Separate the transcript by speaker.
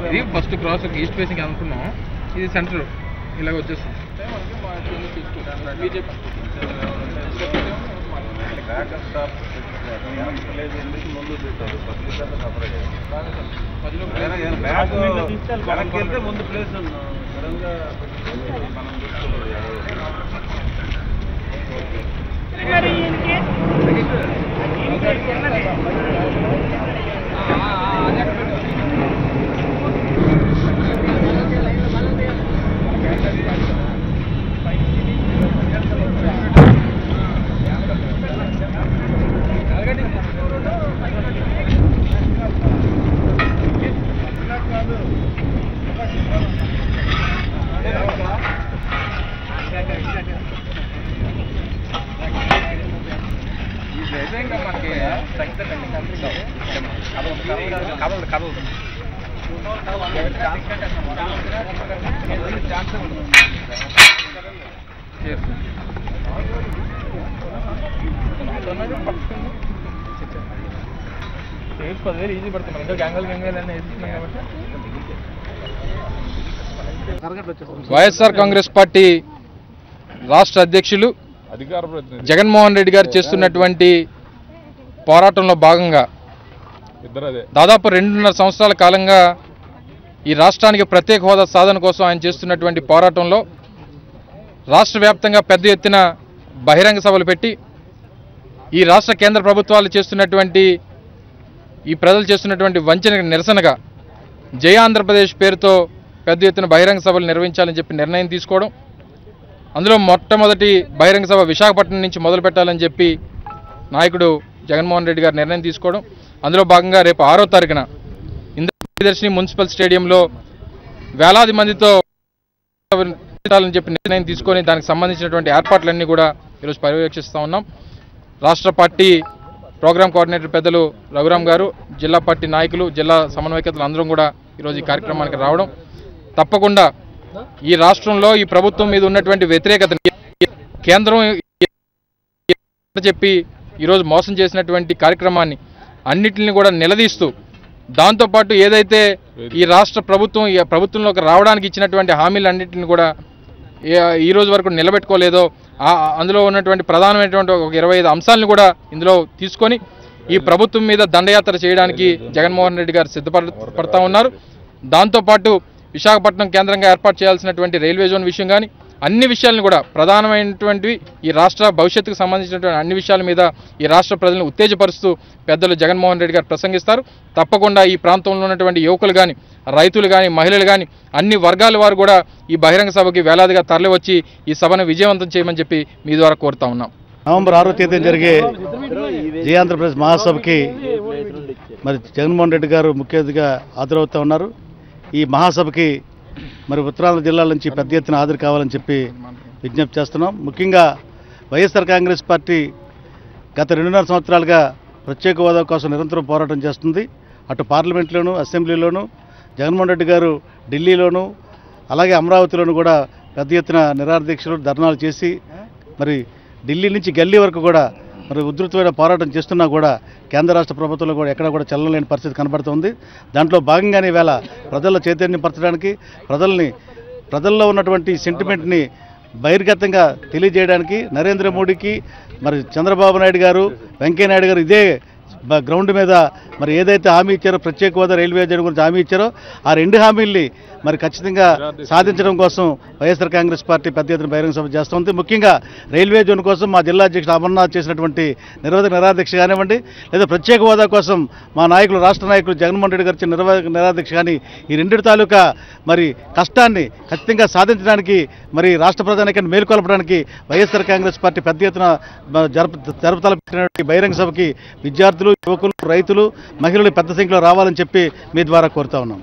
Speaker 1: ఇది first cross east facing అనుకున్నాం, ఇది సెంటర్ ఇలాగ వచ్చేస్తుంది.
Speaker 2: ముందు ప్లేస్ ఈజీ పడుతుంది ఇంకా గ్యాంగల్ అన్నీ వేస్తున్నాం కాబట్టి.
Speaker 3: వైఎస్ఆర్ కాంగ్రెస్ పార్టీ రాష్ట్ర అధ్యక్షులు జగన్మోహన్ రెడ్డి గారు చేస్తున్నటువంటి పోరాటంలో భాగంగా దాదాపు 2.5 సంవత్సరాల కాలంగా ఈ రాష్ట్రానికి ప్రత్యేక హోదా సాధన కోసం ఆయన చేస్తున్నటువంటి పోరాటంలో రాష్ట్ర వ్యాప్తంగా పెద్ద ఎత్తున బహిరంగ సభలు పెట్టి ఈ రాష్ట్ర కేంద్ర ప్రభుత్వాలు చేస్తున్నటువంటి ఈ ప్రజలు చేస్తున్నటువంటి వంచనకు నిరసనగా జై ఆంధ్రప్రదేశ్ పేరుతో పెద్ద ఎత్తున బహిరంగ సభలు నిర్వహించాలని చెప్పి నిర్ణయం తీసుకోవడం, అందులో మొట్టమొదటి బహిరంగ సభ విశాఖపట్నం నుంచి మొదలు పెట్టాలని చెప్పి నాయకుడు జగన్మోహన్ రెడ్డి గారు నిర్ణయం తీసుకోవడం, అందులో భాగంగా రేపు 6వ తారీఖున ఇంద్రప్రియదర్శిని మున్సిపల్ స్టేడియంలో వేలాది మందితో పెట్టాలని చెప్పి నిర్ణయం తీసుకొని దానికి సంబంధించినటువంటి ఏర్పాట్లన్నీ కూడా ఈరోజు పర్యవేక్షిస్తూ ఉన్నాం. రాష్ట్ర పార్టీ ప్రోగ్రామ్ కోఆర్డినేటర్ పెద్దలు రఘురామ్ గారు, జిల్లా పార్టీ నాయకులు, జిల్లా సమన్వయకర్తలు అందరం కూడా ఈరోజు ఈ కార్యక్రమానికి రావడం, తప్పకుండా ఈ రాష్ట్రంలో ఈ ప్రభుత్వం మీద ఉన్నటువంటి వ్యతిరేకతని కేంద్రం చెప్పి ఈరోజు మోసం చేసినటువంటి కార్యక్రమాన్ని అన్నిటిని కూడా నిలదీస్తూ, దాంతోపాటు ఏదైతే ఈ రాష్ట్ర ప్రభుత్వం ఈ ప్రభుత్వంలోకి రావడానికి ఇచ్చినటువంటి హామీలన్నింటిని కూడా ఈ రోజు వరకు నిలబెట్టుకోలేదో అందులో ఉన్నటువంటి ప్రధానమైనటువంటి ఒక 25 అంశాలను కూడా ఇందులో తీసుకొని ఈ ప్రభుత్వం మీద దండయాత్ర చేయడానికి జగన్మోహన్ రెడ్డి గారు సిద్ధపడతా ఉన్నారు. దాంతోపాటు విశాఖపట్నం కేంద్రంగా ఏర్పాటు చేయాల్సినటువంటి రైల్వే జోన్ విషయం కానీ అన్ని విషయాలను కూడా ప్రధానమైనటువంటివి ఈ రాష్ట్ర భవిష్యత్తుకు సంబంధించినటువంటి అన్ని విషయాల మీద ఈ రాష్ట్ర ప్రజలను ఉత్తేజపరుస్తూ పెద్దలు జగన్మోహన్ రెడ్డి గారు ప్రసంగిస్తారు. తప్పకుండా ఈ ప్రాంతంలో ఉన్నటువంటి యువకులు కానీ, రైతులు కానీ, మహిళలు కానీ అన్ని వర్గాల వారు కూడా ఈ బహిరంగ సభకి వేలాదిగా తరలివచ్చి ఈ సభను విజయవంతం చేయమని చెప్పి మీ ద్వారా కోరుతా ఉన్నాం.
Speaker 4: నవంబర్ 6వ తేదీన జరిగే జై ఆంధ్రప్రదేశ్ మహాసభకి మరి జగన్మోహన్ రెడ్డి గారు ముఖ్య అతిథిగా హాజరవుతూ ఉన్నారు. ఈ మహాసభకి మరి ఉత్తరాంధ్ర జిల్లాల నుంచి పెద్ద ఎత్తున హాజరు కావాలని చెప్పి విజ్ఞప్తి చేస్తున్నాం. ముఖ్యంగా వైఎస్ఆర్ కాంగ్రెస్ పార్టీ గత 2.5 సంవత్సరాలుగా ప్రత్యేక హోదా కోసం నిరంతరం పోరాటం చేస్తుంది. అటు పార్లమెంట్లోనూ, అసెంబ్లీలోనూ, జగన్మోహన్ రెడ్డి గారు ఢిల్లీలోనూ, అలాగే అమరావతిలోనూ కూడా పెద్ద ఎత్తున నిరాహారదీక్షలు, ధర్నాలు చేసి మరి ఢిల్లీ నుంచి గల్లీ వరకు కూడా మరి ఉధృతమైన పోరాటం చేస్తున్నా కూడా కేంద్ర రాష్ట్ర ప్రభుత్వంలో కూడా ఎక్కడ కూడా చల్లలేని పరిస్థితి కనబడుతుంది. దాంట్లో భాగంగానే ఇవాళ ప్రజల చైతన్యపరచడానికి, ప్రజల్లో ఉన్నటువంటి సెంటిమెంట్ని బహిర్గతంగా తెలియజేయడానికి నరేంద్ర మోడీకి మరి చంద్రబాబు నాయుడు గారు, వెంకయ్య నాయుడు గారు ఇదే గ్రౌండ్ మీద మరి ఏదైతే హామీ ఇచ్చారో ప్రత్యేక హోదా, రైల్వే జోన్ గురించి హామీ ఇచ్చారో ఆ 2 హామీల్ని మరి ఖచ్చితంగా సాధించడం కోసం వైఎస్ఆర్ కాంగ్రెస్ పార్టీ పెద్ద ఎత్తున బహిరంగ సభ చేస్తుంది. ముఖ్యంగా రైల్వే జోన్ కోసం మా జిల్లా అధ్యక్షుడు అమర్నాథ్ చేసినటువంటి నిరాదీక్ష కానివ్వండి, లేదా ప్రత్యేక హోదా కోసం మా నాయకులు, రాష్ట్ర నాయకులు జగన్మోహన్ రెడ్డి గారు నిరాదీక్ష కానీ ఈ 2 తాలూకా మరి కష్టాన్ని ఖచ్చితంగా సాధించడానికి మరి రాష్ట్ర ప్రధానికాన్ని మేలుకొల్పడానికి వైఎస్ఆర్ కాంగ్రెస్ పార్టీ పెద్ద ఎత్తున జరుపుతలపెట్టినటువంటి బహిరంగ సభకి విద్యార్థులు, యువకులు, రైతులు, మహిళలు పెద్ద సంఖ్యలో రావాలని చెప్పి మీ ద్వారా కోరుతా ఉన్నాం.